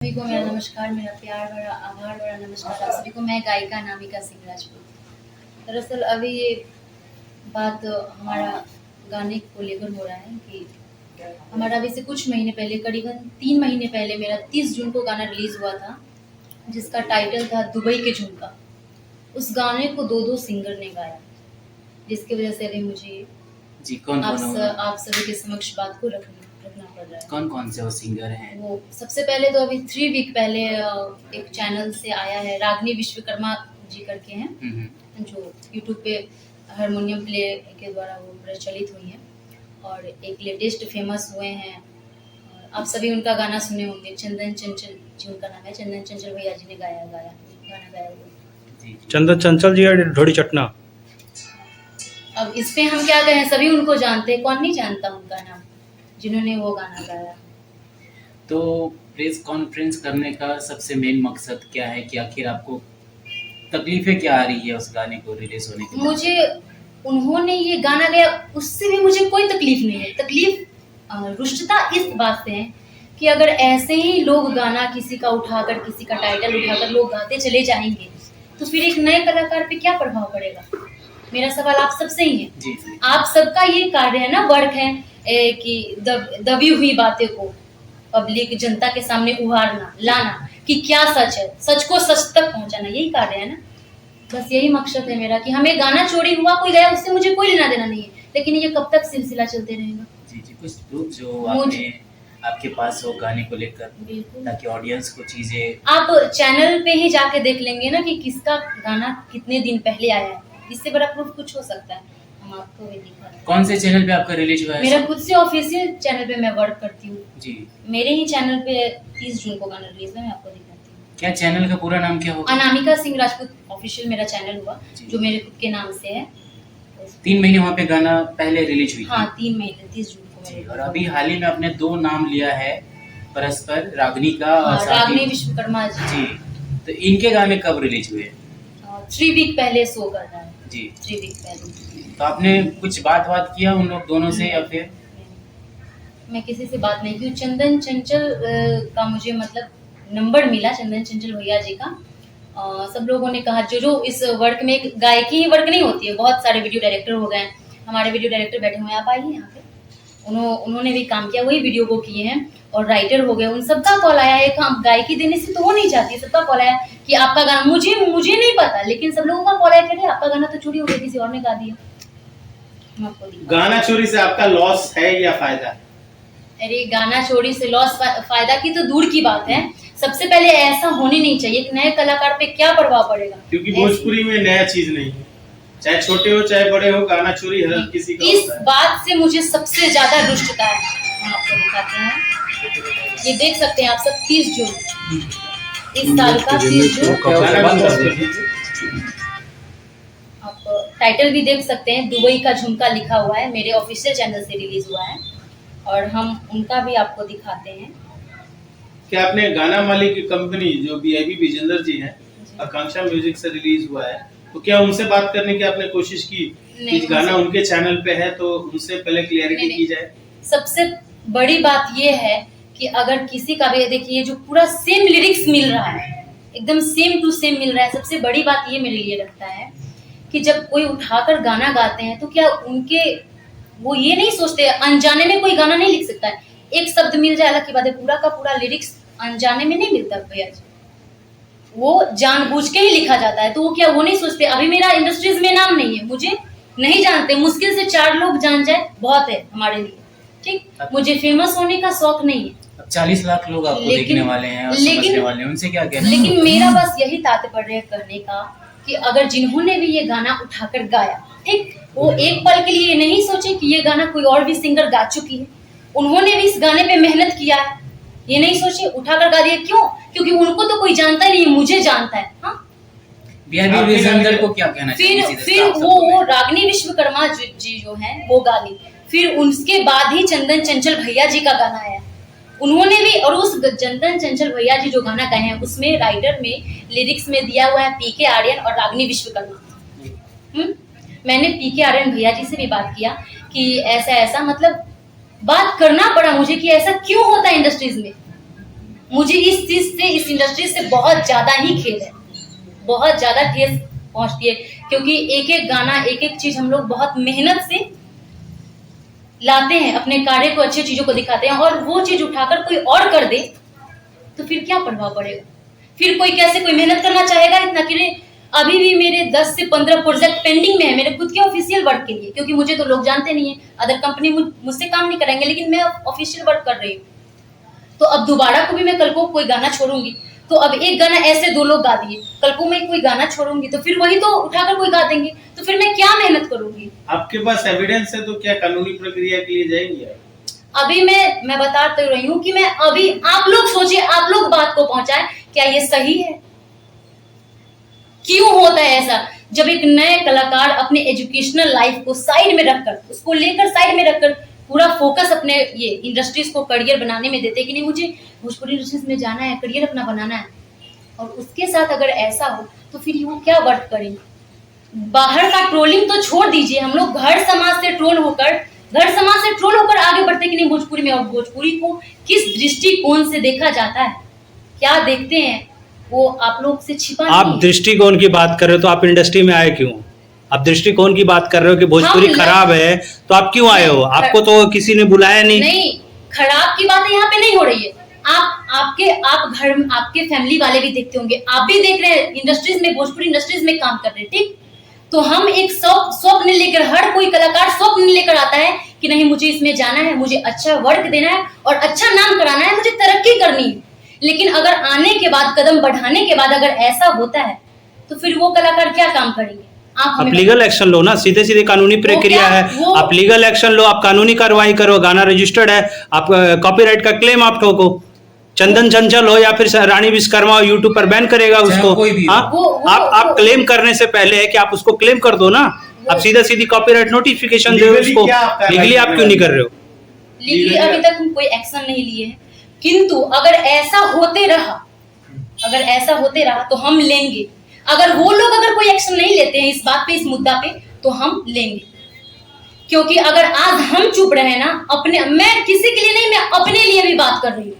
सभी को मेरा नमस्कार, मेरा प्यार भरा आभार भरा नमस्कार आप सभी को। मैं गायिका अनामिका सिंह राजपूत। दरअसल अभी ये बात हमारा गाने को लेकर हो रहा है कि हमारा अभी से कुछ महीने पहले, करीबन 3 महीने पहले, मेरा 30 जून को गाना रिलीज हुआ था जिसका टाइटल था दुबई के झुमका। उस गाने को 2 सिंगर ने गाया, जिसकी वजह से अभी मुझे जी कौन आप सभी के समक्ष बात को रखना पड़ रहा है। कौन कौन से वो सिंगर हैं? वो सबसे पहले तो अभी 3 वीक पहले एक चैनल से आया है, रागनी विश्वकर्मा जी करके हैं, जो यूट्यूब पे हारमोनियम प्ले के द्वारा वो प्रचलित हुई हैं और एक लेटेस्ट फेमस हुए हैं। आप सभी उनका गाना सुने होंगे, चंदन चंचल जी उनका नाम है। चंदन चंचल भैया जी ने गाना गाया हुआ। चंदन चंचल जी और ढोड़ी चटना। अब इस पे हम क्या कहें, सभी उनको जानते हैं, कौन नहीं जानता उनका नाम, जिन्होंने वो गाना गाया। तो प्रेस कॉन्फ्रेंस करने का सबसे मेन मकसद क्या है कि आखिर आपको तकलीफें क्या आ रही है उस गाने को रिलीज होने के बाद? मुझे उन्होंने ये गाना गाया उससे भी मुझे कोई तकलीफ नहीं है। तकलीफ रुष्टता इस बात से है कि अगर ऐसे ही लोग गाना किसी का उठाकर, किसी का टाइटल उठाकर लोग गाते चले जाएंगे तो फिर एक नए कलाकार पे क्या प्रभाव पड़ेगा। मेरा सवाल आप सबसे ही है। जी। आप सबका ये कार्य है ना, वर्क है कि दबी हुई बातें को पब्लिक जनता के सामने उभारना, लाना कि क्या सच है, सच को सच तक पहुंचाना, यही कार्य है ना। बस यही मकसद है मेरा कि हमें गाना चोरी हुआ, कोई गया, उससे मुझे कोई लेना देना नहीं है, लेकिन ये कब तक सिलसिला चलते रहेगा। जी जी, कुछ प्रूफ जो आपने आपके पास हो गाने को लेकर, ताकि ऑडियंस को चीजें आप चैनल पे ही जाके देख लेंगे ना कि किसका गाना कितने दिन पहले आया है। इससे बड़ा प्रूफ कुछ हो सकता है, हम आपको भी दिखा दें। कौन से चैनल पे आपका रिलीज हुआ है? मेरा खुद से ऑफिशियल चैनल पे मैं वर्क करती हूँ जी। मेरे ही चैनल पे 30 जून को गाना रिलीज हुआ, मैं आपको दिखाती हूँ। क्या चैनल का पूरा नाम क्या होगा? अनामिका सिंह राजपूत ऑफिशियल मेरा चैनल हुआ, जो मेरे खुद के नाम से है। 3 महीने वहाँ पे गाना पहले रिलीज हुई? हाँ, 3 महीने 30 जून को मेरे। और अभी हाल ही में आपने 2 नाम लिया है परस्पर, रागनी का और रागनी विश्वकर्मा जी। तो इनके गाने कब रिलीज हुए? 3 वीक पहले शो कर रहा है जी। 3 वीक पहले। तो आपने कुछ बात किया उन लोग दोनों से या फिर? मैं किसी से बात नहीं की। चंदन चंचल का मुझे मतलब नंबर मिला, चंदन चंचल भैया जी का। सब लोगों ने कहा जो इस वर्क में, एक गायकी ही वर्क नहीं होती है, बहुत सारे वीडियो डायरेक्टर हो गए। हमारे वीडियो डायरेक्टर बैठे हुए हैं, आप आइए यहाँ पे। उन्होंने भी काम किया, वही वीडियो को किए हैं, और राइटर हो गए। उन सबका कॉल आया है। काम गायकी देने से तो हो नहीं जाती, सबका कॉल आया कि आपका गाना, मुझे नहीं पता, लेकिन सब लोगों का कॉल आया कि आपका गाना तो चोरी हो गया, किसी और ने गा दिया। गाना चोरी से आपका लॉस है या फायदा? अरे गाना चोरी से लॉस फायदा की तो दूर की बात है। सबसे पहले ऐसा होने नहीं चाहिए। एक नए कलाकार पे क्या प्रभाव पड़ेगा, क्योंकि भोजपुरी में नया चीज नहीं है, चाहे छोटे हो चाहे बड़े हो, गाना चोरी हर किसी का इस बात से मुझे सबसे ज्यादा रुष्टता है। हम आपको दिखाते हैं, ये देख सकते हैं आप सब, 30 जून इस साल का 30 जून। आप टाइटल भी देख सकते हैं, दुबई का झुमका लिखा हुआ है, मेरे ऑफिशियल चैनल से रिलीज हुआ है, और हम उनका भी आपको दिखाते हैं। क्या आपने गाना मालिक की कंपनी जो बीआईबी विजेंद्र जी हैं, आकांक्षा म्यूजिक से रिलीज हुआ है, तो क्या उनसे बात करने की आपने कोशिश की कि गाना उनके चैनल पे है तो उनसे पहले क्लियरिटी की जाए? सबसे बड़ी बात ये है कि अगर किसी का भी, देखिए जो पूरा सेम लिरिक्स मिल रहा है, एकदम सेम टू सेम मिल रहा है। सबसे बड़ी बात ये मेरे लिए लगता है कि जब कोई उठाकर गाना गाते हैं तो क्या उनके, वो ये नहीं सोचते, अनजाने में कोई गाना नहीं लिख सकता है। एक शब्द मिल जाए अलग की बात है, पूरा का पूरा लिरिक्स अनजाने में नहीं मिलता भैया जी, वो जानबूझ के ही लिखा जाता है। तो वो क्या, वो नहीं सोचते। अभी मेरा इंडस्ट्रीज में नाम नहीं है, मुझे नहीं जानते, मुश्किल से 4 लोग जान जाए बहुत है हमारे लिए, ठीक। मुझे फेमस होने का शौक नहीं है। अब 40 लाख लोग आपको देखने वाले हैं और समझने वाले हैं, उनसे क्या कहना? लेकिन मेरा बस यही तात्पर्य करने का कि अगर जिन्होंने भी ये गाना उठाकर गाया, ठीक, वो एक पल के लिए नहीं सोचे कि ये गाना कोई और भी सिंगर गा चुकी है। उन्होंने भी इस गाने पे मेहनत किया है, ये नहीं सोचे उठाकर गा दिया। क्यों? क्योंकि उनको तो कोई जानता ही नहीं, मुझे जानता है। हाँ, बीआईबी विजेंद्र को क्या कहना चाहिए? फिर वो रागनी विश्वकर्मा जी जो है वो गा ली। फिर उसके बाद ही चंदन चंचल भैया जी का गाना आया, उन्होंने भी। और उस चंदन चंचल भैया जी जो गाना गाए हैं उसमें राइटर में लिरिक्स में दिया हुआ है पीके आर्यन और रागनी विश्वकर्मा। मैंने पीके आर्यन भैया जी से भी बात किया कि ऐसा ऐसा, मतलब बात करना पड़ा मुझे कि ऐसा क्यों होता है इंडस्ट्रीज में। मुझे इस चीज से, इस इंडस्ट्री से बहुत ज्यादा ही खेद है, बहुत ज्यादा ठेस पहुंचती है, क्योंकि एक एक गाना, एक एक चीज हम लोग बहुत मेहनत से लाते हैं, अपने कार्य को, अच्छी चीजों को दिखाते हैं, और वो चीज उठाकर कोई और कर दे तो फिर क्या प्रभाव पड़ेगा? फिर कोई कैसे कोई मेहनत करना चाहेगा इतना कि अभी भी मेरे 10 से 15 प्रोजेक्ट पेंडिंग में है मेरे खुद के ऑफिशियल वर्क के लिए, क्योंकि मुझे तो लोग जानते नहीं है, अदर कंपनी मुझसे काम नहीं कराएंगे, लेकिन मैं ऑफिशियल वर्क कर रही हूँ। तो अब दोबारा को भी मैं कल को कोई गाना छोड़ूंगी, तो अब एक गाना ऐसे 2 लोग गा दिए, कल को मैं कोई गाना छोड़ूंगी तो फिर वही तो उठाकर कोई गा देंगे, तो फिर मैं क्या मेहनत करूंगी? आपके पास एविडेंस है तो क्या कानूनी प्रक्रिया के लिए जाएंगे आप? अभी मैं बता तो रही हूँ कि मैं अभी, आप लोग सोचिए, आप लोग बात को पहुंचाए, क्या ये सही है? क्यों होता है ऐसा? जब एक नए कलाकार अपने एजुकेशनल लाइफ को साइड में रखकर, उसको लेकर साइड में रखकर पूरा फोकस अपने ये इंडस्ट्रीज को करियर बनाने में देते कि नहीं मुझे भोजपुरी इंडस्ट्रीज में जाना है, करियर अपना बनाना है, और उसके साथ अगर ऐसा हो तो फिर वो क्या वर्क करेंगे? बाहर का ट्रोलिंग तो छोड़ दीजिए, हम लोग घर समाज से ट्रोल होकर आगे बढ़ते कि नहीं भोजपुरी में, और भोजपुरी को किस दृष्टिकोण से देखा जाता है, क्या देखते हैं, वो आप लोग से छिपा आप नहीं है। दृष्टिकोण की बात कर रहे हो तो आप इंडस्ट्री में आए क्यों? आप दृष्टिकोण की बात कर रहे हो कि भोजपुरी खराब है तो आप क्यों आए हो? आपको तो किसी ने बुलाया नहीं। खराब की बात यहाँ पे नहीं हो रही है। आप घर, आपके फैमिली वाले भी देखते होंगे, आप भी देख रहे हैं इंडस्ट्रीज में, भोजपुरी इंडस्ट्रीज में काम कर रहे हैं, ठीक? तो हम एक स्वप्न लेकर, हर कोई कलाकार स्वप्न लेकर आता है कि नहीं मुझे इसमें जाना है, मुझे अच्छा वर्क देना है और अच्छा नाम कराना है, मुझे तरक्की करनी है। लेकिन अगर आने के बाद, कदम बढ़ाने के बाद अगर ऐसा होता है तो फिर वो कलाकार क्या काम करेंगे? आप लीगल एक्शन लो ना, सीधे सीधे कानूनी प्रक्रिया है, आप लीगल एक्शन लो, आप कानूनी कार्रवाई करो, गाना रजिस्टर्ड है, आप कॉपीराइट का क्लेम आप ठोको। चंदन चंचल हो या फिर रानी विश्वकर्मा हो, यूट्यूब पर बैन करेगा उसको। आप क्लेम करने से पहले है कि आप उसको क्लेम कर दो ना, आप सीधा सीधी कॉपीराइट नोटिफिकेशन दो उसको। लीगली आप क्यों नहीं कर रहे हो? लीगली अभी तक हम कोई एक्शन नहीं लिए हैं, किंतु अगर ऐसा होते रहा तो हम लेंगे। अगर वो लोग अगर कोई एक्शन नहीं लेते हैं इस बात पे, इस मुद्दा पे, तो हम लेंगे। क्योंकि अगर आज हम चुप रहे ना, मैं किसी के लिए नहीं, मैं अपने लिए भी बात कर रही हूँ,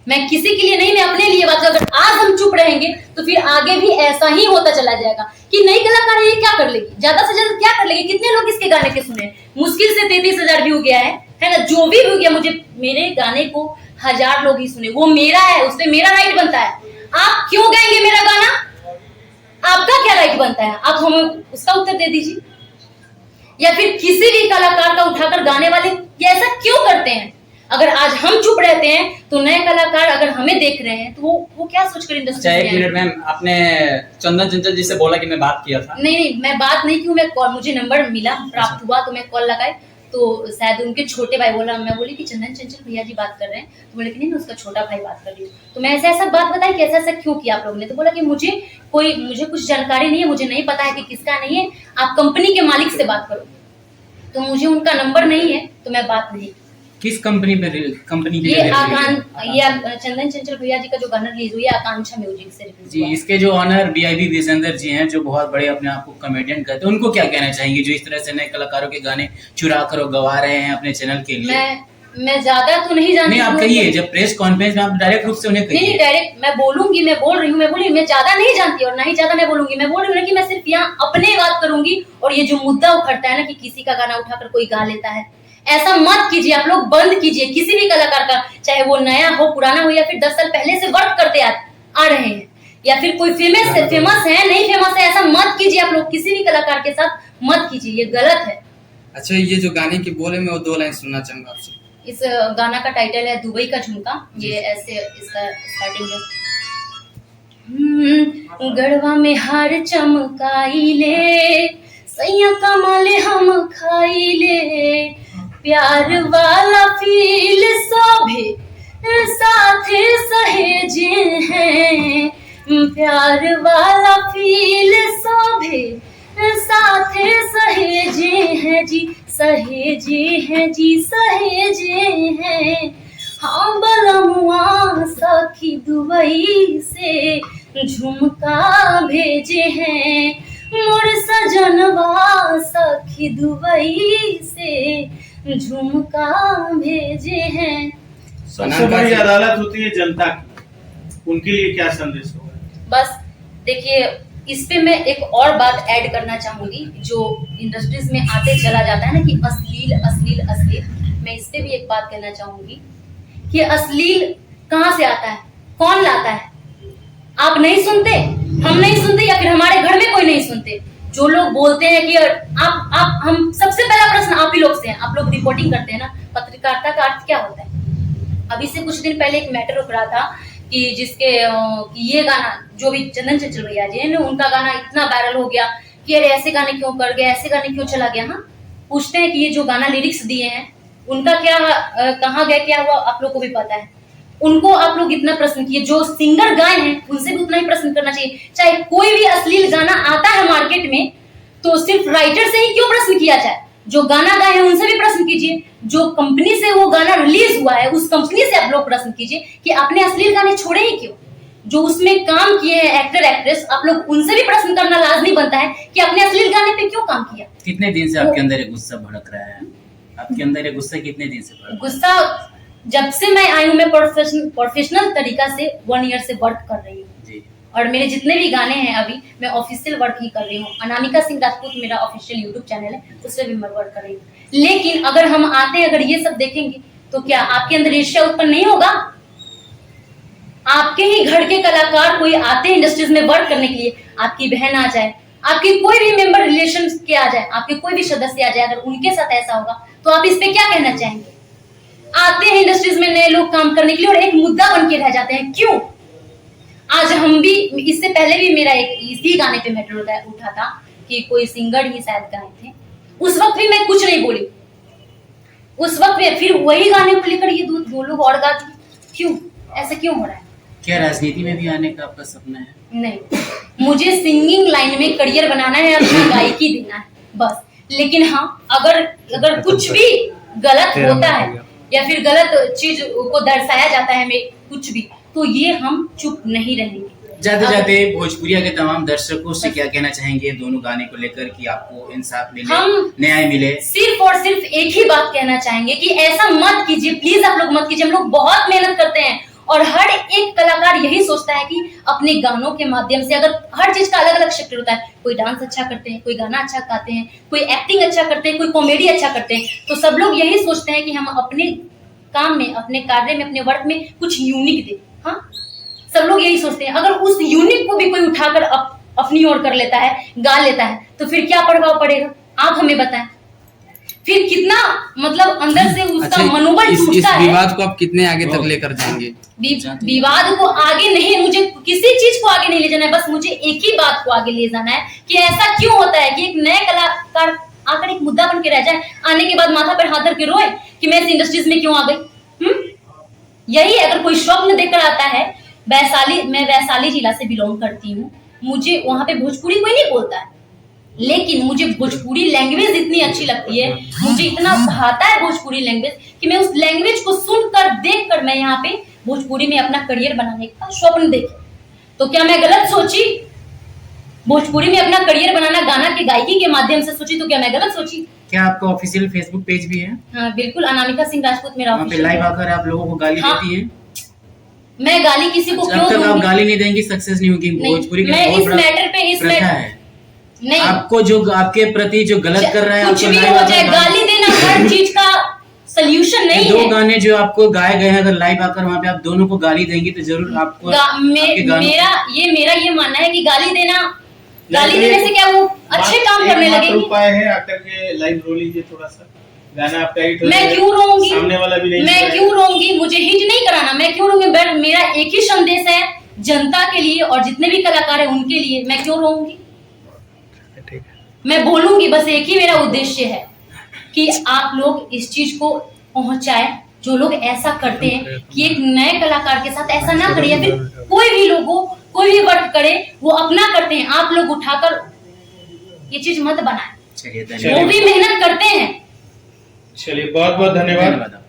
मैं किसी के लिए नहीं, मैं अपने लिए बात कर, अगर आज हम चुप रहेंगे तो फिर आगे भी ऐसा ही होता चला जाएगा कि नई कलाकार ये क्या कर लेगी, ज्यादा से ज्यादा क्या कर लेगी? कितने लोग इसके गाने के सुने? मुश्किल से 33,000 व्यू गया है ना? जो भी व्यू गया, मेरे गाने को 1000 लोग ही सुने, वो मेरा है, उसपे मेरा राइट बनता है। आप क्यों गाएंगे मेरा गाना? आपका क्या राइट बनता है? आप हमें उसका उत्तर दे दीजिए। या फिर किसी भी कलाकार का उठाकर गाने वाले ये ऐसा क्यों करते हैं? अगर आज हम चुप रहते हैं तो नए कलाकार अगर हमें देख रहे हैं तो वो क्या सोचकर इंडस्ट्री में? 1 मिनट मैम, आपने चंदन चंचल जी से बोला कि मैं बात किया था। नहीं, मैं बात नहीं की, मैं कॉल, मुझे नंबर मिला, प्राप्त हुआ तो मैं कॉल लगाई, तो शायद उनके छोटे भाई बोला, मैं बोली कि चंदन चंचल भैया जी बात कर रहे हैं, तो बोले कि नहीं, उसका छोटा भाई बात कर रही हूँ। तो मैं ऐसा बात बताई कि ऐसा क्यों किया आप लोगों ने? तो बोला कि मुझे कुछ जानकारी नहीं है, मुझे नहीं पता है कि किसका नहीं है, आप कंपनी के मालिक से बात करो। तो मुझे उनका नंबर नहीं है तो मैं बात नहीं। किस कंपनी पे? ये चंदन चंचल भैया जी का जो गाना रिलीज हुई है आकांक्षा म्यूजिक से रिलीज जी। इसके जो ऑनर BIB विजेंद्र जी हैं, जो बहुत बड़े अपने आप को कॉमेडियन कहते हैं, उनको क्या कहना चाहेंगे जो इस तरह से नए कलाकारों के गाने चुरा कर गवा रहे हैं अपने चैनल के लिए? मैं ज्यादा तो नहीं जानती। नहीं, आप कहिए, जब प्रेस कॉन्फ्रेंस में आप डायरेक्ट रूप से उन्हें कहिए। नहीं, डायरेक्ट मैं बोलूंगी, मैं बोल रही हूँ, मैं ज्यादा नहीं जानती और ना ही ज्यादा मैं बोलूंगी। मैं बोल रही हूँ कि मैं सिर्फ यहाँ अपने बात करूंगी, और ये जो मुद्दा उखड़ता है ना कि किसी का गाना उठाकर कोई गा लेता है, ऐसा मत कीजिए। आप लोग बंद कीजिए। किसी भी कलाकार का, चाहे वो नया हो, पुराना हो, या फिर 10 साल पहले से वर्क करते आ रहे हैं, या फिर कोई फेमस है, नहीं फेमस है, ऐसा मत कीजिए। आप लोग किसी भी कलाकार के साथ मत कीजिए, ये गलत है। अच्छा, ये जो गाने की बोले मैं वो 2 लाइन सुनना चाहूंगा आपसे। इस गाना का टाइटल है दुबई का झुमका। ये ऐसे इसका स्टार्टिंग है, गढ़वा में हार चमकाई ले, सैया कमाले हम खाई ले, प्यार वाला फील सभे साथे सहेजे हैं, प्यार वाला फील सभे साथे सहेजे हैं जी, सहेजे हैं जी, सहेजे हैं। हाँ बलमुआ सखी दुबई से झुमका भेजे हैं, मोर सजनवा सखी दुबई से झुमका भेजे हैं। सबसे बड़ी अदालत होती है जनता की, उनके लिए क्या संदेश होगा? बस देखिए, इस पे मैं एक और बात ऐड करना चाहूंगी, जो इंडस्ट्रीज में आते चला जाता है ना कि अश्लील अश्लील अश्लील, मैं इस पे भी एक बात कहना चाहूंगी कि अश्लील कहाँ से आता है, कौन लाता है? आप नहीं सुनते, हम नहीं सुनते, या फिर हमारे घर में कोई नहीं सुनते? जो लोग बोलते हैं कि आप हम सबसे पहला प्रश्न आप ही लोग से है, आप लोग रिपोर्टिंग करते हैं ना, पत्रकारिता का अर्थ क्या होता है? अभी से कुछ दिन पहले एक मैटर उठ रहा था कि जिसके कि ये गाना जो भी चंदन चंचल भैया जी है, उनका गाना इतना वायरल हो गया कि अरे ऐसे गाने क्यों कर गए, ऐसे गाने क्यों चला गया। हाँ, पूछते हैं कि ये जो गाना लिरिक्स दिए हैं उनका क्या कहाँ गया, क्या हुआ, आप लोग को भी पता है। उनको आप लोग इतना प्रश्न किए, जो सिंगर गाए हैं उनसे भी उतना ही प्रश्न करना चाहिए। चाहे कोई भी अश्लील गाना आता है मार्केट में तो सिर्फ राइटर से ही क्यों प्रश्न किया जाए, जो गाना गाए हैं उनसे भी प्रश्न कीजिए, जो कंपनी से वो गाना रिलीज हुआ है उस कंपनी से आप लोग प्रश्न कीजिए कि आपने अश्लील गाने छोड़े ही क्यों। जो उसमें काम किए हैं एक्टर एक्ट्रेस, आप लोग उनसे भी प्रश्न करना लाजमी बनता है कि आपने अश्लील गाने पे क्यों काम किया। कितने दिन से आपके अंदर ये गुस्सा भड़क रहा है? आपके अंदर ये गुस्सा कितने दिन से भड़क रहा है? गुस्सा जब से मैं आई हूँ, मैं प्रोफेशनल तरीका से 1 ईयर से वर्क कर रही हूँ जी। और मेरे जितने भी गाने हैं अभी मैं ऑफिशियल वर्क ही कर रही हूँ। अनामिका सिंह राजपूत मेरा ऑफिशियल यूट्यूब चैनल है, उससे भी मैं वर्क कर रही हूँ। लेकिन अगर हम आते हैं, अगर ये सब देखेंगे तो क्या आपके अंदर ईर्ष्या उत्पन्न नहीं होगा? आपके ही घर के कलाकार कोई आते हैं इंडस्ट्रीज में वर्क करने के लिए, आपकी बहन आ जाए, आपके कोई भी मेंबर रिलेशन के आ जाए, आपके कोई भी सदस्य आ जाए, अगर उनके साथ ऐसा होगा तो आप इस पे क्या कहना चाहेंगे? आते हैं इंडस्ट्रीज में नए लोग काम करने के लिए और एक मुद्दा बन के रह जाते हैं, क्यों? आज हम भी, इससे पहले भी मेरा एक इसी गाने पे मैटर उठा था कि कोई सिंगर ही शायद गाए थे, उस वक्त भी मैं कुछ नहीं बोली, उस वक्त में फिर वही गाने को लेकर ये दो लोग और गा दिए, क्यों? ऐसा क्यों हो रहा है? क्या राजनीति में भी आने का आपका सपना है? नहीं, मुझे सिंगिंग लाइन में करियर बनाना है, अपनी गायकी देना है बस। लेकिन हाँ, अगर कुछ भी गलत होता है या फिर गलत चीज को दर्शाया जाता है में कुछ भी, तो ये हम चुप नहीं रहेंगे। जाते जाते भोजपुरिया के तमाम दर्शकों से क्या कहना चाहेंगे दोनों गाने को लेकर कि आपको इंसाफ मिले, न्याय मिले? सिर्फ और सिर्फ एक ही बात कहना चाहेंगे कि ऐसा मत कीजिए, प्लीज आप लोग मत कीजिए। हम लोग बहुत मेहनत करते हैं और हर एक कलाकार यही सोचता है कि अपने गानों के माध्यम से, अगर हर चीज का अलग अलग सेक्टर होता है, कोई डांस अच्छा करते हैं, कोई गाना अच्छा गाते हैं, कोई एक्टिंग अच्छा करते हैं, कोई कॉमेडी अच्छा करते हैं, तो सब लोग यही सोचते हैं कि हम अपने काम में, अपने कार्य में, अपने वर्क में कुछ यूनिक दे। हाँ, सब लोग यही सोचते हैं। अगर उस यूनिक को भी कोई उठाकर अपनी ओर कर लेता है, गा लेता है, तो फिर क्या प्रभाव पड़ेगा? आप हमें बताएं। फिर कितना मतलब अंदर से उसका मनोबल टूटता है। इस विवाद को आप कितने आगे तक लेकर जाएंगे? विवाद को आगे नहीं, मुझे किसी चीज को आगे नहीं ले जाना है, बस मुझे एक ही बात को आगे ले जाना है कि ऐसा क्यों होता है कि एक नए कलाकार आकर एक मुद्दा बन के रह जाए, आने के बाद माथा पर हाथ धर के रोए कि मैं इस इंडस्ट्रीज में क्यों आ गई। यही अगर कोई स्वप्न देखकर आता है, मैं वैशाली जिला से बिलोंग करती हूँ, मुझे वहां पे भोजपुरी कोई नहीं बोलता है, लेकिन मुझे भोजपुरी लैंग्वेज इतनी अच्छी लगती है, मुझे इतना भाता है भोजपुरी लैंग्वेज कि मैं उस लैंग्वेज को सुनकर देखकर मैं यहाँ पे भोजपुरी में अपना करियर बनाने का स्वप्न देखी। तो क्या मैं गलत सोची? भोजपुरी में अपना करियर बनाना गाना के गायकी के माध्यम से सोची, तो क्या मैं गलत सोची? क्या आपका ऑफिशियल फेसबुक पेज भी है? हाँ बिल्कुल, अनामिका सिंह राजपूत मेरा ऑफिशियल। लाइव आकर आप लोगों को गाली देती है? मैं गाली किसी को क्यों दूंगी? आप गाली नहीं देंगी, सक्सेस नहीं होगी। भोजपुरी का मैं इस मैटर पे है नहीं, आपको जो आपके प्रति जो गलत कर रहा है, कुछ भी हो जाए, गाली देना हर चीज का सलूशन नहीं है। 2 गाने जो आपको गाए गए हैं, अगर लाइव आकर वहाँ पे आप दोनों को गाली देंगी तो जरूर आपको मेरा ये मानना है कि गाली देने से क्या वो अच्छे काम करने लगेंगे। उपाय है, आकर के लाइव रो लीजिए थोड़ा सा, गाना आपका हिट हो मैं क्यों रोऊंगी? सामने वाला भी नहीं, मैं क्यों रोऊंगी? मुझे हिट नहीं कराना, मैं क्यों रोऊंगी? मेरा एक ही संदेश है जनता के लिए और जितने भी कलाकार है उनके लिए, मैं क्यों रोऊंगी? मैं बोलूंगी, बस एक ही मेरा उद्देश्य है कि आप लोग इस चीज को पहुंचाए, जो लोग ऐसा करते हैं कि एक नए कलाकार के साथ ऐसा ना करे, या फिर कोई भी लोगों कोई भी वर्क करे वो अपना करते हैं, आप लोग उठाकर ये चीज मत बनाए। चलिए, वो भी मेहनत करते हैं। चलिए, बहुत बहुत धन्यवाद।